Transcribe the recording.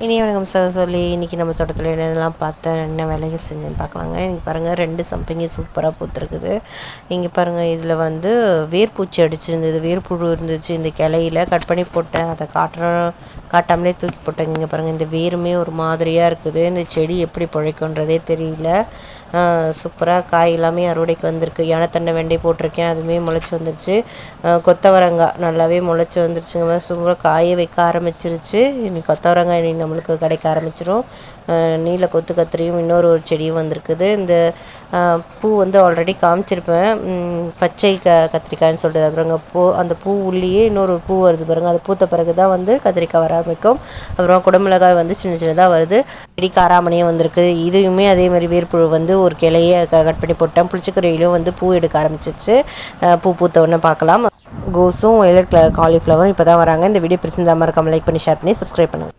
இனிய வணக்கம் சொல்லி இன்றைக்கி நம்ம தோட்டத்தில் என்னென்னலாம் பார்த்தேன், என்ன வேலைகள் செஞ்சேன்னு பார்க்கலாங்க. இன்றைக்கி பாருங்கள் 2 சம்பங்கி சூப்பராக பூத்துருக்குது. இங்கே பாருங்கள், இதில் வந்து வேர்பூச்சி அடிச்சிருந்தது, வேர்ப்புழு இருந்துச்சு. இந்த கிளையில கட் பண்ணி போட்டேன், அதை காட்டாமலே தூக்கி போட்டேங்க. இங்கே பாருங்கள், இந்த வேருமே ஒரு மாதிரியாக இருக்குது. இந்த செடி எப்படி பிழைக்குன்றதே தெரியல. சூப்பராக காய் எல்லாமே அறுவடைக்கு வந்திருக்கு. யானைத்தண்டை வெண்டை போட்டிருக்கேன், அதுவுமே முளைச்சி வந்துருச்சு. கொத்தவரங்காய் நல்லாவே முளைச்சி வந்துருச்சுங்க. சூப்பராக காய வைக்க ஆரம்பிச்சிருச்சு. இன்னைக்கு கொத்தவரங்காய் இன்னைக்கு நம்மளுக்கு கிடைக்க ஆரம்பிச்சிடும். நீல கொத்து கத்திரியும் இன்னொரு செடியும் வந்திருக்குது. இந்த பூ வந்து ஆல்ரெடி காமிச்சிருப்பேன், பச்சை கத்திரிக்காய்ன்னு சொல்லிட்டு. அப்புறம் அந்த பூ உள்ளேயே இன்னொரு பூ வருது பாருங்கள். அது பூத்த பிறகு தான் வந்து கத்திரிக்காய் வர ஆரம்பிக்கும். அப்புறம் குடமிளகாய் வந்து சின்ன சின்னதாக வருது. செடி காராமணியும் வந்திருக்கு. இதுவுமே அதே மாதிரி வேர்ப்புழு வந்து ஒரு கிளையை கட் பண்ணி போட்டேன். புளிச்சக்கரையிலும் வந்து பூ எடுக்க ஆரம்பிச்சிருச்சு. பூ பூத்த உடனே பார்க்கலாம். கோஸும் வயலட் காலிஃப்ளவரும் இப்போ தான் வராங்க. இந்த வீடியோ பிடிச்சிருந்தா மறக்காம லைக் பண்ணி ஷேர் பண்ணி சப்ஸ்கிரைப் பண்ணுங்கள்.